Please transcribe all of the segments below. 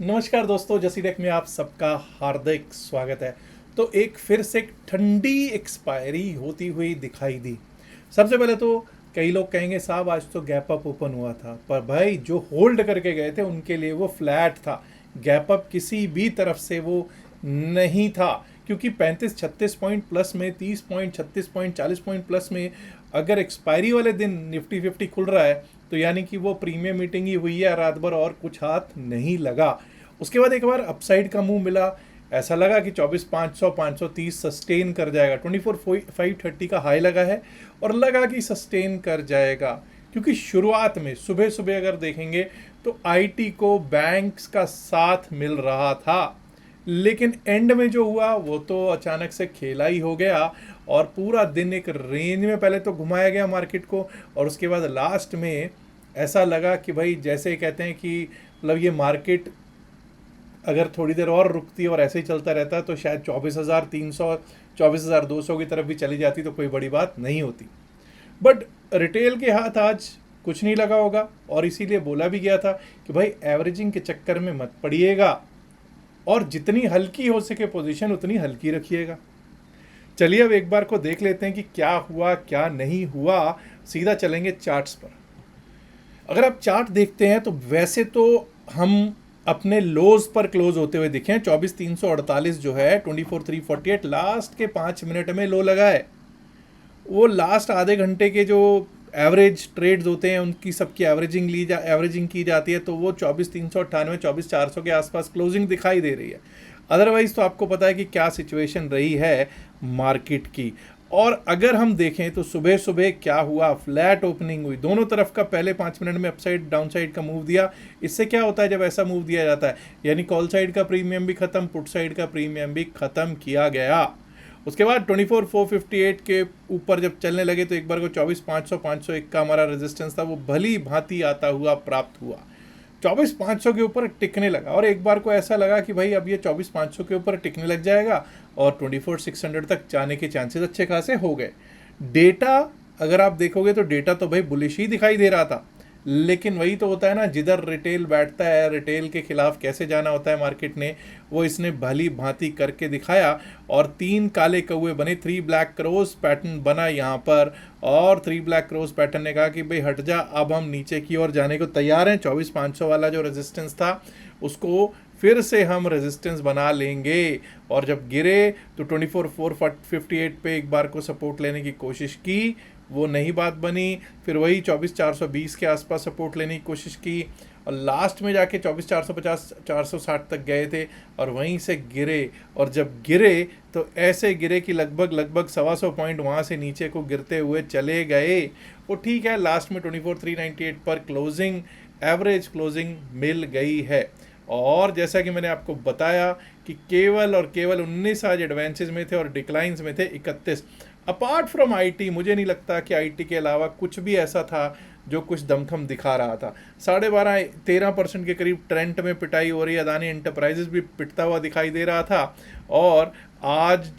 नमस्कार दोस्तों, जसीडेक में आप सबका हार्दिक स्वागत है। तो एक फिर से एक ठंडी एक्सपायरी होती हुई दिखाई दी। सबसे पहले तो कई लोग कहेंगे साहब आज तो गैप अप ओपन हुआ था, पर भाई जो होल्ड करके गए थे उनके लिए वो फ्लैट था। गैप अप किसी भी तरफ से वो नहीं था, क्योंकि 35-36 पॉइंट प्लस में, 30 पॉइंट, 36 पॉइंट, 40 पॉइंट प्लस में अगर एक्सपायरी वाले दिन निफ्टी 50 खुल रहा है तो यानी कि वो प्रीमियम मीटिंग ही हुई है रात भर और कुछ हाथ नहीं लगा। उसके बाद एक बार अपसाइड का मूव मिला। ऐसा लगा कि 24,500 530 सस्टेन कर जाएगा। 24,530 का हाई लगा है और लगा कि सस्टेन कर जाएगा, क्योंकि शुरुआत में सुबह सुबह अगर देखेंगे तो आईटी को बैंक्स का साथ मिल रहा था, लेकिन एंड में जो हुआ वो तो अचानक से खेला ही हो गया और पूरा दिन एक रेंज में पहले तो घुमाया गया मार्केट को, और उसके बाद लास्ट में ऐसा लगा कि भाई जैसे कहते हैं कि मतलब ये मार्केट अगर थोड़ी देर और रुकती और ऐसे ही चलता रहता तो शायद 24,300 24,200 की तरफ भी चली जाती तो कोई बड़ी बात नहीं होती। बट रिटेल के हाथ आज कुछ नहीं लगा होगा, और इसीलिए बोला भी गया था कि भाई एवरेजिंग के चक्कर में मत पड़िएगा और जितनी हल्की हो सके पोजीशन उतनी हल्की रखिएगा। चलिए अब एक बार को देख लेते हैं कि क्या हुआ क्या नहीं हुआ। सीधा चलेंगे चार्ट्स पर। अगर आप चार्ट देखते हैं तो वैसे तो हम अपने लोज पर क्लोज होते हुए दिखे हैं। 24,348 जो है 24,348 लास्ट के 5 मिनट में लो लगा है। वो लास्ट आधे घंटे के जो एवरेज ट्रेड्स होते हैं उनकी सबकी एवरेजिंग की जाती है, तो वो 24,398 24,400 के आसपास क्लोजिंग दिखाई दे रही है। अदरवाइज तो आपको पता है कि क्या सिचुएशन रही है मार्केट की। और अगर हम देखें तो सुबह सुबह क्या हुआ, फ्लैट ओपनिंग हुई, दोनों तरफ का पहले 5 मिनट में अपसाइड डाउनसाइड का मूव दिया। इससे क्या होता है जब ऐसा मूव दिया जाता है, यानी कॉल साइड का प्रीमियम भी खत्म, पुट साइड का प्रीमियम भी खत्म किया गया। उसके बाद 24,458 के ऊपर जब चलने लगे तो एक बार को 24,500 501 का हमारा रेजिस्टेंस था, वो भली भांति आता हुआ प्राप्त हुआ। 24,500 के ऊपर टिकने लगा और एक बार को ऐसा लगा कि भाई अब ये 24,500 के ऊपर टिकने लग जाएगा और 24,600 तक जाने के चांसेस अच्छे खासे हो गए। डेटा अगर आप देखोगे तो डेटा तो भाई बुलिश ही दिखाई दे रहा था, लेकिन वही तो होता है ना, जिधर रिटेल बैठता है रिटेल के खिलाफ कैसे जाना होता है मार्केट ने, वो इसने भली भांति करके दिखाया और 3 काले कौए बने। 3 ब्लैक क्रॉस पैटर्न बना यहाँ पर, और 3 ब्लैक क्रॉस पैटर्न ने कहा कि भाई हट जा, अब हम नीचे की ओर जाने को तैयार हैं। 24,500 वाला जो रेजिस्टेंस था उसको फिर से हम रेजिस्टेंस बना लेंगे, और जब गिरे तो 24,458 पे एक बार को सपोर्ट लेने की कोशिश की, वो नहीं बात बनी। फिर वही 24,420 के आसपास सपोर्ट लेने की कोशिश की और लास्ट में जाके 24,450 460 तक गए थे और वहीं से गिरे। और जब गिरे तो ऐसे गिरे कि लगभग 125 पॉइंट वहाँ से नीचे को गिरते हुए चले गए। वो ठीक है, लास्ट में 24,398 पर क्लोजिंग, एवरेज क्लोजिंग मिल गई है। और जैसा कि मैंने आपको बताया कि केवल और केवल 19 आज एडवांसेस में थे और डिक्लाइंस में थे 31। अपार्ट फ्रॉम आईटी मुझे नहीं लगता कि आईटी के अलावा कुछ भी ऐसा था जो कुछ दमखम दिखा रहा था। 12.5-13% के करीब ट्रेंट में पिटाई हो रही है। अदानी एंटरप्राइजेस भी पिटता हुआ दिखाई दे रहा था। और आज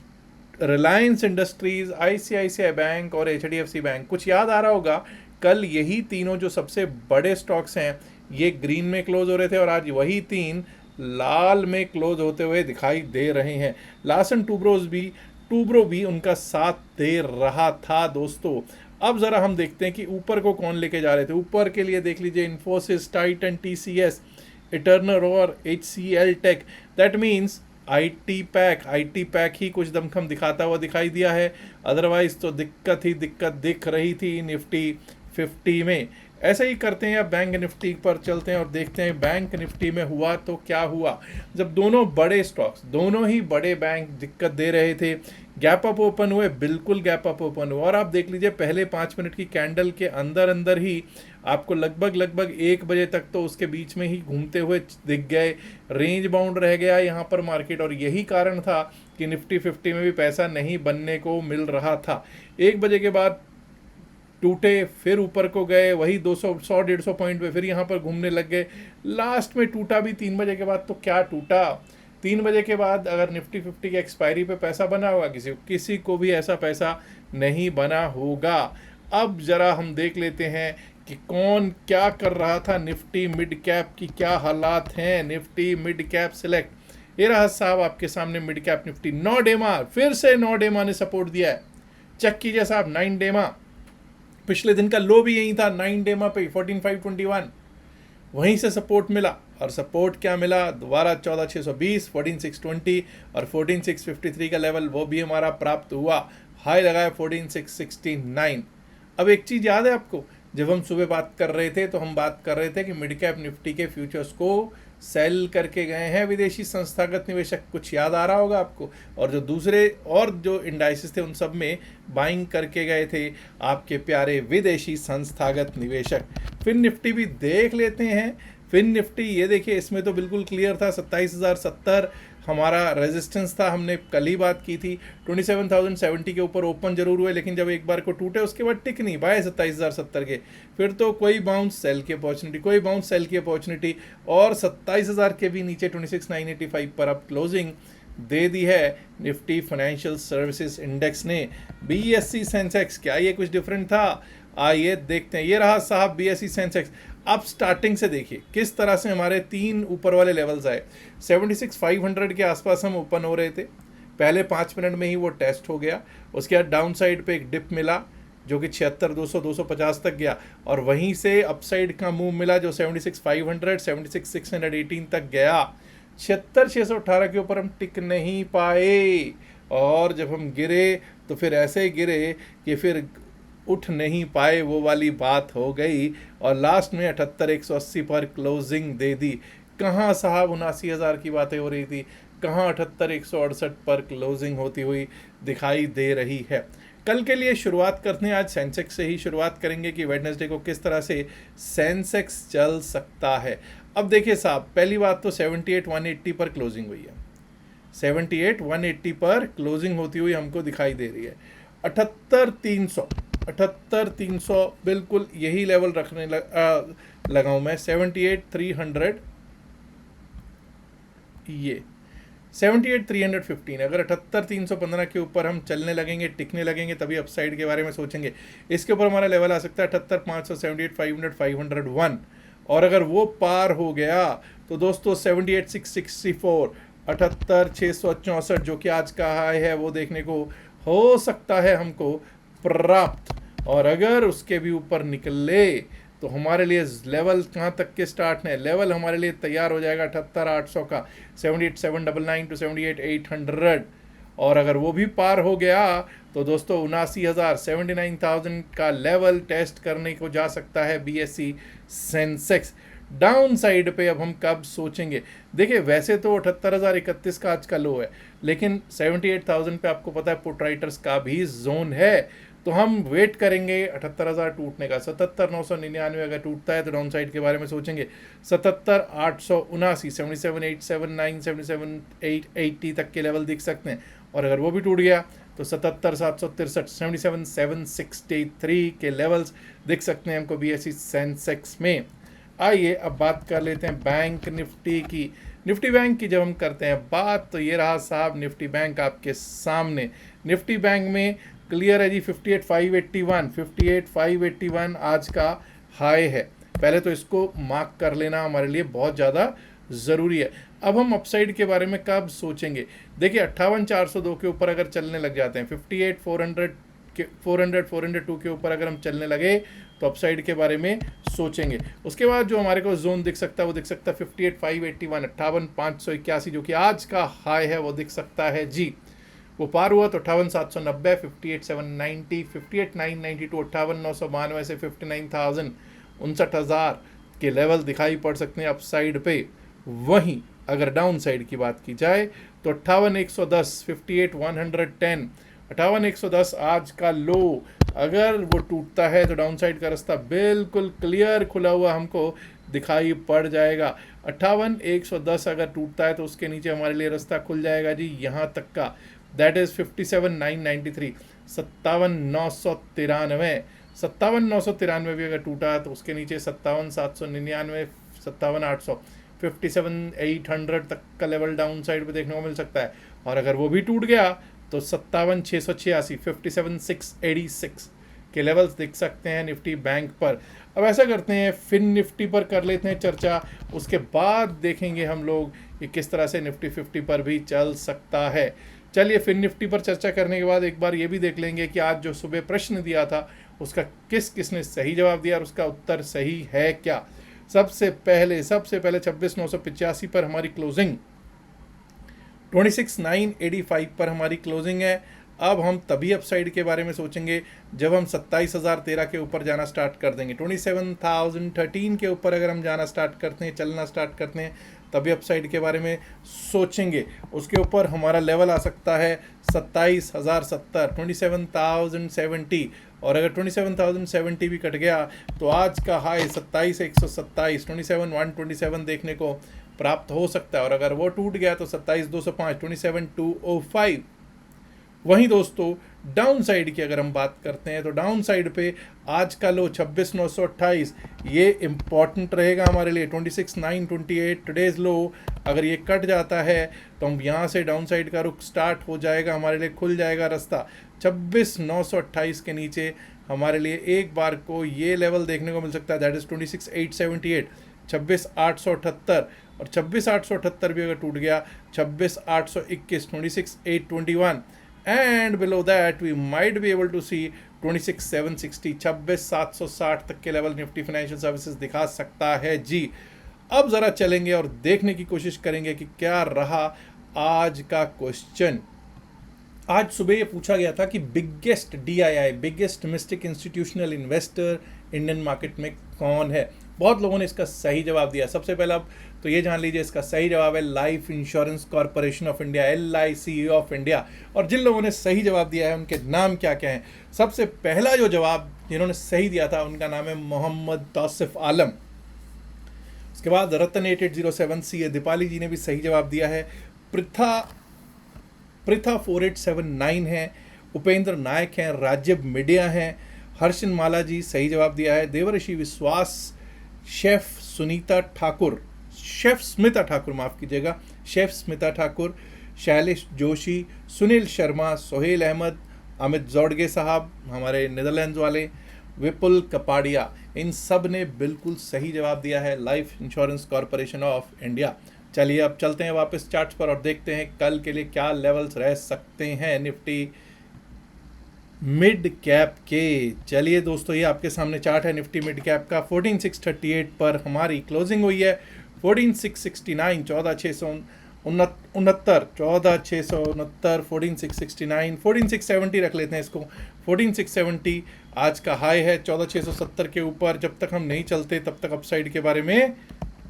रिलायंस इंडस्ट्रीज, आईसीआईसीआई बैंक और एचडीएफसी बैंक, कुछ याद आ रहा होगा कल यही तीनों जो सबसे बड़े स्टॉक्स हैं ये ग्रीन में क्लोज हो रहे थे और आज वही 3 लाल में क्लोज होते हुए दिखाई दे रहे हैं। लार्सन टूब्रो भी उनका साथ दे रहा था दोस्तों। अब जरा हम देखते हैं कि ऊपर को कौन लेके जा रहे थे। ऊपर के लिए देख लीजिए इन्फोसिस, टाइटन, टीसीएस, इटर्नल और HCL tech. That means IT pack ही कुछ दमखम दिखाता हुआ दिखाई दिया है। अदरवाइज तो दिक्कत दिख रही थी निफ्टी 50 में। ऐसे ही करते हैं, अब बैंक निफ्टी पर चलते हैं और देखते हैं बैंक निफ्टी में हुआ तो क्या हुआ। जब दोनों बड़े स्टॉक्स, दोनों ही बड़े बैंक दिक्कत दे रहे थे, गैप अप ओपन हुए, बिल्कुल गैप अप ओपन हुआ। और आप देख लीजिए पहले 5 मिनट की कैंडल के अंदर अंदर ही आपको लगभग 1 बजे तक तो उसके बीच में ही घूमते हुए दिख गए। रेंज बाउंड रह गया यहाँ पर मार्केट, और यही कारण था कि निफ्टी 50 में भी पैसा नहीं बनने को मिल रहा था। 1 बजे के बाद टूटे, फिर ऊपर को गए, वही 200-100-150 पॉइंट पे फिर यहाँ पर घूमने लग गए। लास्ट में टूटा भी 3 बजे के बाद। तो क्या टूटा? 3 बजे के बाद अगर निफ्टी 50 की एक्सपायरी पे पैसा बना होगा, किसी को भी ऐसा पैसा नहीं बना होगा। अब जरा हम देख लेते हैं कि कौन क्या कर रहा था। निफ्टी मिड कैप की क्या हालात हैं, निफ्टी मिड कैप सिलेक्ट, ये रहा साहब आपके सामने मिड कैप निफ्टी। 9 डेमा, फिर से 9 डेमा ने सपोर्ट दिया है। चेक कीजिए साहब, 9 डेमा, पिछले दिन का लो भी यही था 9 डेमा पे 14,521, वहीं से सपोर्ट मिला। और सपोर्ट क्या मिला दोबारा, 14,620, 14,620 और 14,653 का लेवल वो भी हमारा प्राप्त हुआ। हाई लगाया 14,669। अब एक चीज़ याद है आपको, जब हम सुबह बात कर रहे थे तो हम बात कर रहे थे कि मिड कैप निफ्टी के फ्यूचर्स को सेल करके गए हैं विदेशी संस्थागत निवेशक, कुछ याद आ रहा होगा आपको। और जो दूसरे और जो इंडाइसेस थे उन सब में बाइंग करके गए थे आपके प्यारे विदेशी संस्थागत निवेशक। फिर निफ्टी भी देख लेते हैं। फिर निफ्टी ये देखिए, इसमें तो बिल्कुल क्लियर था 27,070 हमारा रेजिस्टेंस था, हमने कल ही बात की थी। 27,070 के ऊपर ओपन जरूर हुए, लेकिन जब एक बार को टूटे उसके बाद टिक नहीं पाए 27,070 के। फिर तो कोई बाउंस सेल की अपॉर्चुनिटी, कोई बाउंस सेल की अपॉर्चुनिटी, और 27,000 के भी नीचे 26,985 पर अब क्लोजिंग दे दी है निफ्टी फाइनेंशियल सर्विसेज इंडेक्स ने। बीएसई सेंसेक्स, क्या ये कुछ डिफरेंट था? आइए देखते हैं। ये रहा साहब बीएसई सेंसेक्स। अब स्टार्टिंग से देखिए किस तरह से हमारे 3 ऊपर वाले लेवल्स आए। 76,500 के आसपास हम ओपन हो रहे थे, पहले 5 मिनट में ही वो टेस्ट हो गया। उसके बाद डाउन साइड पे एक डिप मिला जो कि 76,200 250 तक गया, और वहीं से अपसाइड का मूव मिला जो 76,500 76,618 तक गया। 76,618 के ऊपर हम टिक नहीं पाए, और जब हम गिरे तो फिर ऐसे गिरे कि फिर उठ नहीं पाए, वो वाली बात हो गई। और लास्ट में 78,180 पर क्लोजिंग दे दी। कहाँ साहब 79,000 की बातें हो रही थी, कहाँ 78,168 पर क्लोजिंग होती हुई दिखाई दे रही है। कल के लिए शुरुआत करते हैं, आज सेंसेक्स से ही शुरुआत करेंगे कि वेडनेसडे को किस तरह से सेंसेक्स चल सकता है। अब देखिए साहब, पहली बात तो 78,180 पर क्लोजिंग हुई है, 78,180 पर क्लोजिंग होती हुई हमको दिखाई दे रही है। 78,300 बिल्कुल यही लेवल रखने लगाऊं मैं। 78,300, ये 78,315, अगर 78,315 के ऊपर हम चलने लगेंगे, टिकने लगेंगे, तभी अपसाइड के बारे में सोचेंगे। इसके ऊपर हमारा लेवल आ सकता है 78,500, 78,500, 501, और अगर वो पार हो गया तो दोस्तों 78,664, 78,664 जो कि आज का हाई है, वो देखने को हो सकता है हमको प्राप्त। और अगर उसके भी ऊपर निकले तो हमारे लिए लेवल कहाँ तक के स्टार्ट है, लेवल हमारे लिए तैयार हो जाएगा 78,800 का, 78,799 टू 78,800। और अगर वो भी पार हो गया तो दोस्तों 79,000 79,000 का लेवल टेस्ट करने को जा सकता है बीएसई सेंसेक्स। डाउन साइड पे अब हम कब सोचेंगे? देखिए वैसे तो 78,031 का आज का लो है, लेकिन 78,000 पे आपको पता है पुट राइटर्स का भी जोन है, तो हम वेट करेंगे 78,000 टूटने का। 77,999 अगर टूटता है तो डाउन साइड के बारे में सोचेंगे। 77,879 77,879 77,880 तक के लेवल दिख सकते हैं, और अगर वो भी टूट गया तो 77,763 77,763 के लेवल्स दिख सकते हैं हमको बीएसई सेंसेक्स में। आइए अब बात कर लेते हैं बैंक निफ्टी की। निफ्टी बैंक की जब हम करते हैं बात, तो ये रहा साहब निफ्टी बैंक आपके सामने। निफ्टी बैंक में क्लियर है जी, 58,581 58,581 आज का हाई है। पहले तो इसको मार्क कर लेना हमारे लिए बहुत ज़्यादा ज़रूरी है। अब हम अपसाइड के बारे में कब सोचेंगे? देखिए 58,402 के ऊपर अगर चलने लग जाते हैं, 58,400 के 402 के ऊपर अगर हम चलने लगे तो अपसाइड के बारे में सोचेंगे। उसके बाद जो हमारे को जोन दिख सकता है वो दिख सकता है 58,581 58,581 जो कि आज का हाई है, वो दिख सकता है जी। वो पार हुआ तो 58,790 58,790 58,992 58,992 से 59,000 59,000 के लेवल दिखाई पड़ सकते हैं अपसाइड पे। वहीं अगर डाउन साइड की बात की जाए तो 58,110 58,110 58,110 आज का लो, अगर वो टूटता है तो डाउन साइड का रास्ता बिल्कुल क्लियर खुला हुआ हमको दिखाई पड़ जाएगा। 58,110 अगर टूटता है तो उसके नीचे हमारे लिए रास्ता खुल जाएगा जी यहाँ तक का, दैट इज़ 57,993 57,993 57,993 भी अगर टूटा तो उसके नीचे 57,799 57,800 57,800 तक का लेवल डाउन साइड पे देखने को मिल सकता है। और अगर वो भी टूट गया तो 57,686 57,686 के लेवल्स दिख सकते हैं निफ्टी बैंक पर। अब ऐसा करते हैं, फिन निफ्टी पर कर लेते हैं चर्चा, उसके बाद देखेंगे हम लोग कि किस तरह से निफ्टी 50 पर भी चल सकता है। चलिए, फिन निफ्टी पर चर्चा करने के बाद एक बार ये भी देख लेंगे कि आज जो सुबह प्रश्न दिया था उसका किसने सही जवाब दिया और उसका उत्तर सही है क्या। सबसे पहले 26,985 पर हमारी क्लोजिंग, 26,985 पर हमारी क्लोजिंग है। अब हम तभी अपसाइड के बारे में सोचेंगे जब हम 27,013 के ऊपर जाना स्टार्ट कर देंगे। 27,013 के ऊपर अगर हम जाना स्टार्ट करते हैं, चलना स्टार्ट करते हैं, तभी अपसाइड के बारे में सोचेंगे। उसके ऊपर हमारा लेवल आ सकता है 27,070, 27,070, और अगर 27,070 भी कट गया तो आज का हाई 27,127, 27,127 देखने को प्राप्त हो सकता है, और अगर वो टूट गया तो 27,205, 27,205। वहीं दोस्तों डाउन साइड की अगर हम बात करते हैं तो डाउन साइड पे आज का लो 26,928, ये इम्पॉर्टेंट रहेगा हमारे लिए। 26,928 टुडेज लो, अगर ये कट जाता है तो हम यहाँ से डाउन साइड का रुख स्टार्ट हो जाएगा, हमारे लिए खुल जाएगा रास्ता। 26,928 के नीचे हमारे लिए एक बार को ये लेवल देखने को मिल सकता है, दैट इज़ 26,878, 26,878, और 26,878 भी अगर टूट गया 26,821, 26,821, and below that we might be able to see 26,760, 26,760 तक के लेवल निफ्टी फाइनेंशियल सर्विसेज दिखा सकता है जी। अब ज़रा चलेंगे और देखने की कोशिश करेंगे कि क्या रहा आज का क्वेश्चन। आज सुबह ये पूछा गया था कि biggest DII, biggest domestic institutional investor Indian market में कौन है। बहुत लोगों ने इसका सही जवाब दिया। सबसे पहला तो ये जान लीजिए, इसका सही जवाब है life insurance corporation of India, LIC of India. और जिन लोगों ने सही जवाब दिया है उनके नाम क्या क्या हैं। सबसे पहला जो जवाब जिन्होंने सही दिया था उनका नाम है मोहम्मद तौसिफ आलम। उसके बाद रतन 8807C, दीपाली जी ने भी सही जवाब दिया है। पृथा 4879 है, उपेंद्र नायक हैं, राजीव मीडिया हैं, हर्षन माला जी सही जवाब दिया है। देवर्षि विश्वास, शेफ स्मिता ठाकुर माफ़ कीजिएगा, शेफ स्मिता ठाकुर, शैलेश जोशी, सुनील शर्मा, सोहेल अहमद, अमित जोड़गे साहब हमारे नीदरलैंड्स वाले, विपुल कपाड़िया, इन सब ने बिल्कुल सही जवाब दिया है life insurance corporation of India. चलिए अब चलते हैं वापस चार्ट्स पर और देखते हैं कल के लिए क्या लेवल्स रह सकते हैं निफ्टी मिड कैप के। चलिए दोस्तों, ये आपके सामने चार्ट है निफ्टी मिड कैप का। 14,638 पर हमारी क्लोजिंग हुई है। 14,669, 14,669, 14,669, 14,670 रख लेते हैं इसको। 14,670 आज का हाई है, 14,670 के ऊपर जब तक हम नहीं चलते तब तक अपसाइड के बारे में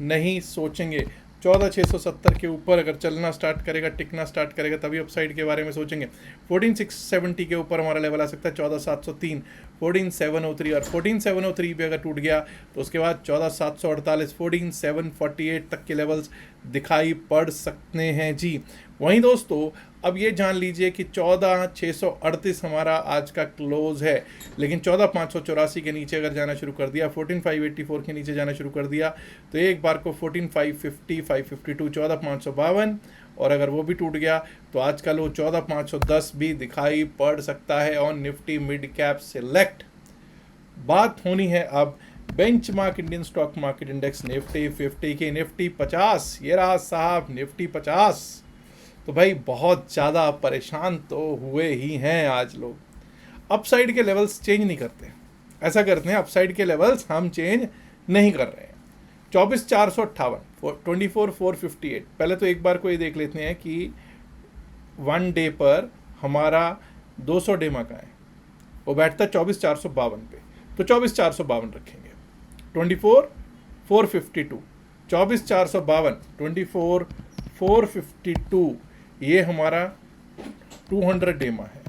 नहीं सोचेंगे। 14,670 के ऊपर अगर चलना स्टार्ट करेगा, टिकना स्टार्ट करेगा, तभी अपसाइड के बारे में सोचेंगे। 14,670 के ऊपर हमारा लेवल आ सकता है 14,703, 14,703, और 14,703 पे अगर टूट गया तो उसके बाद 14,748, 14,748 तक के लेवल्स दिखाई पड़ सकते हैं जी। वहीं दोस्तों अब ये जान लीजिए कि 14,638 हमारा आज का क्लोज है, लेकिन 14,584 के नीचे अगर जाना शुरू कर दिया, 14,584 के नीचे जाना शुरू कर दिया तो एक बार को 14,550, 552, 14,552, और अगर वो भी टूट गया तो आज का लो 14,510 भी दिखाई पड़ सकता है on Nifty mid cap select. बात होनी है अब benchmark Indian stock market index Nifty 50 की। निफ्टी 50, ये रहा साहब निफ्टी 50। तो भाई बहुत ज़्यादा परेशान तो हुए ही हैं आज लोग। अपसाइड के लेवल्स चेंज नहीं करते, ऐसा करते हैं अपसाइड के लेवल्स हम चेंज नहीं कर रहे हैं। 24,458, 24,458। पहले तो एक बार को ये देख लेते हैं कि वन डे पर हमारा 200 डेमा का है, वो बैठता है 24,452 पे, तो 24,452 रखेंगे। 24,452, 24,452, 24,452, ये हमारा 200 डेमा है।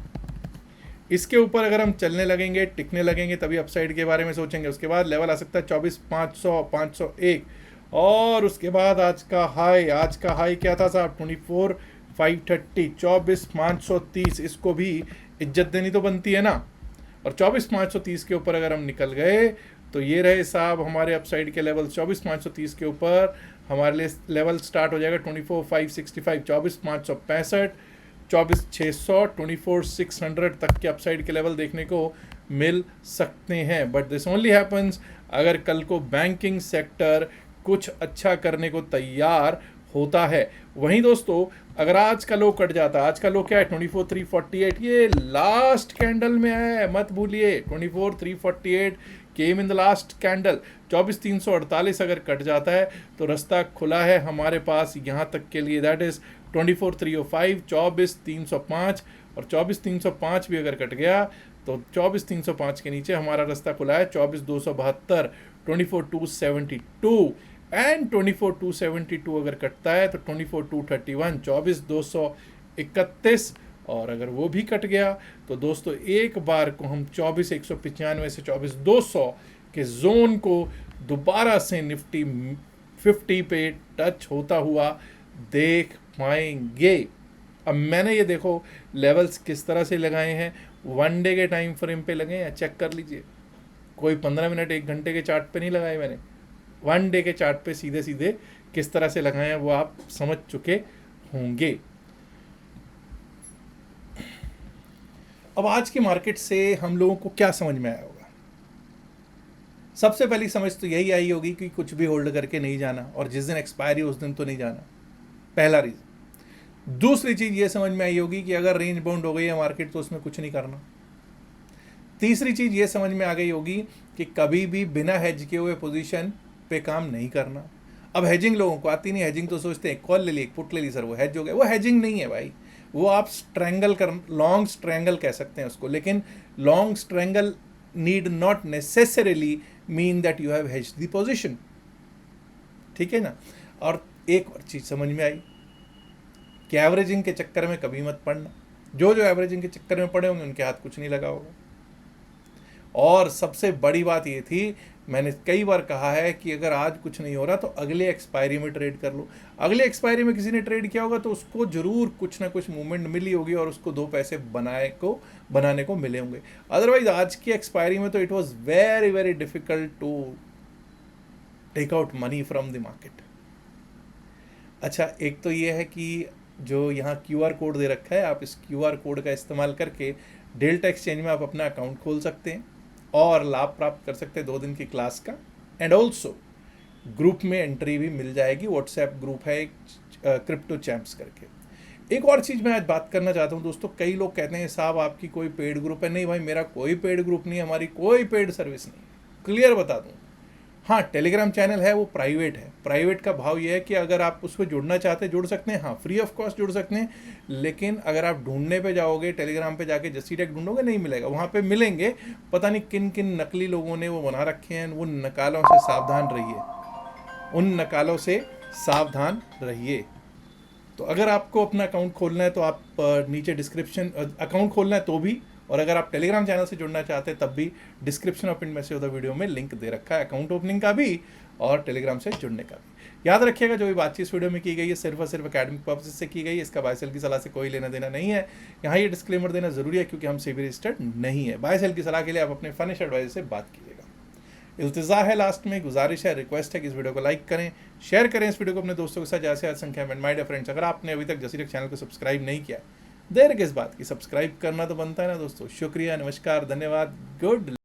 इसके ऊपर अगर हम चलने लगेंगे, टिकने लगेंगे, तभी अपसाइड के बारे में सोचेंगे। उसके बाद लेवल आ सकता है 24,500, 501, और उसके बाद आज का हाई क्या था साहब, 24,530, 24,530। इसको भी इज्जत देनी तो बनती है ना, और 24,530 के ऊपर अगर हम निकल गए तो ये रहे साहब हमारे अपसाइड के लेवल। 24,530 के ऊपर हमारे लिए लेवल स्टार्ट हो जाएगा 24,565, 24,565, 24,600, 24,600 तक के अपसाइड के लेवल देखने को मिल सकते हैं। बट दिस ओनली हैपन्स अगर कल को बैंकिंग सेक्टर कुछ अच्छा करने को तैयार होता है। वहीं दोस्तों अगर आज का लो कट जाता, आज का लो क्या है 24,348, ये लास्ट कैंडल में है, मत भूलिए 24,348 केम इन द लास्ट कैंडल। 24,348 अगर कट जाता है तो रास्ता खुला है हमारे पास यहाँ तक के लिए, दैट इज 24,305, 24,305 और 24,305 भी अगर कट गया तो 24,305 के नीचे हमारा रास्ता खुला है 24,272, 24,272 एंड 24,272 अगर कटता है तो 24,231, 24,231 और अगर वो भी कट गया तो दोस्तों एक बार को हम 24,195 से 24,200 के जोन को दोबारा से निफ्टी 50 पे टच होता हुआ देख पाएंगे। अब मैंने ये देखो लेवल्स किस तरह से लगाए हैं, वन डे के टाइम फ्रेम पे लगे हैं, चेक कर लीजिए, कोई 15 मिनट 1 घंटे के चार्ट पे नहीं लगाए मैंने, वन डे के चार्ट पे सीधे सीधे किस तरह से लगाए हैं वो आप समझ चुके होंगे। अब आज की मार्केट से हम लोगों को क्या समझ में आया होगा? सबसे पहली समझ तो यही आई होगी कि कुछ भी होल्ड करके नहीं जाना, और जिस दिन एक्सपायरी उस दिन तो नहीं जाना, पहला रीजन। दूसरी चीज ये समझ में आई होगी कि अगर रेंज बाउंड हो गई है मार्केट तो उसमें कुछ नहीं करना। तीसरी चीज ये समझ में आ गई होगी कि कभी भी बिना हेज किए हुए पोजीशन पे काम नहीं करना। अब हेजिंग लोगों को आती नहीं, हेजिंग तो सोचते हैं कॉल ले ली, एक पुट ले ली, सर वो हेज हो गया। वो हेजिंग नहीं है भाई, वो आप स्ट्रैंगल कर, लॉन्ग स्ट्रैंगल कह सकते हैं उसको, लेकिन long strangle need not necessarily mean that you have hedged the position, ठीक है ना। और एक और चीज समझ में आई कि एवरेजिंग के चक्कर में कभी मत पड़ना, जो जो एवरेजिंग के चक्कर में पड़े होंगे उनके हाथ कुछ नहीं लगा होगा। और सबसे बड़ी बात ये थी, मैंने कई बार कहा है कि अगर आज कुछ नहीं हो रहा तो अगले एक्सपायरी में ट्रेड कर लो। अगले एक्सपायरी में किसी ने ट्रेड किया होगा तो उसको जरूर कुछ ना कुछ मूवमेंट मिली होगी और उसको 2 पैसे बनाने को मिले होंगे। अदरवाइज आज की एक्सपायरी में तो it was very very difficult to take out money from the market. अच्छा, एक तो ये है कि जो यहाँ QR कोड दे रखा है, आप इस QR कोड का इस्तेमाल करके डेल्टा एक्सचेंज में आप अपना अकाउंट खोल सकते हैं और लाभ प्राप्त कर सकते हैं 2 दिन की क्लास का। एंड ऑल्सो ग्रुप में एंट्री भी मिल जाएगी, व्हाट्सएप ग्रुप है क्रिप्टो चैंप्स करके। एक और चीज़ मैं आज बात करना चाहता हूँ दोस्तों, कई लोग कहते हैं साहब आपकी कोई पेड ग्रुप है। नहीं भाई, मेरा कोई पेड ग्रुप नहीं है, हमारी कोई पेड सर्विस नहीं है, क्लियर बता दूँ। हाँ, टेलीग्राम चैनल है, वो प्राइवेट है। प्राइवेट का भाव ये है कि अगर आप उस पर जुड़ना चाहते हैं जुड़ सकते हैं, हाँ फ्री ऑफ कॉस्ट जुड़ सकते हैं। लेकिन अगर आप ढूंढने पे जाओगे, टेलीग्राम पे जाके जस्सी टेक ढूंढोगे, नहीं मिलेगा। वहाँ पे मिलेंगे, पता नहीं किन किन नकली लोगों ने वो बना रखे हैं, वो नकालों से सावधान रहिए, उन नकालों से सावधान रहिए। तो अगर आपको अपना अकाउंट खोलना है तो आप नीचे डिस्क्रिप्शन, अकाउंट खोलना है तो भी, और अगर आप टेलीग्राम चैनल से जुड़ना चाहते हैं तब भी डिस्क्रिप्शन ऑफ इनमें से वीडियो में लिंक दे रखा है, अकाउंट ओपनिंग का भी और टेलीग्राम से जुड़ने का भी। याद रखिएगा, जो भी बातचीत इस वीडियो में की गई है सिर्फ और सिर्फ एकेडमिक पर्पज से की गई है, इसका बाय सेल की सलाह से कोई लेना देना नहीं है। यहाँ ये डिस्क्लेमर देना जरूरी है क्योंकि हम सेबी रजिस्टर्ड नहीं है। बाय सेल की सलाह के लिए आप अपने फाइनेंशियल एडवाइजर से बात कीजिएगा। इल्तिजा है, लास्ट में गुजारिश है, रिक्वेस्ट है कि इस वीडियो को लाइक करें, शेयर करें इस वीडियो को अपने दोस्तों के साथ ज़्यादा से ज़्यादा संख्या में। माय डियर फ्रेंड्स, अगर आपने अभी तक जस्सी टेक चैनल को सब्सक्राइब नहीं किया, देर किस बात की, सब्सक्राइब करना तो बनता है ना दोस्तों। शुक्रिया, नमस्कार, धन्यवाद, गुड।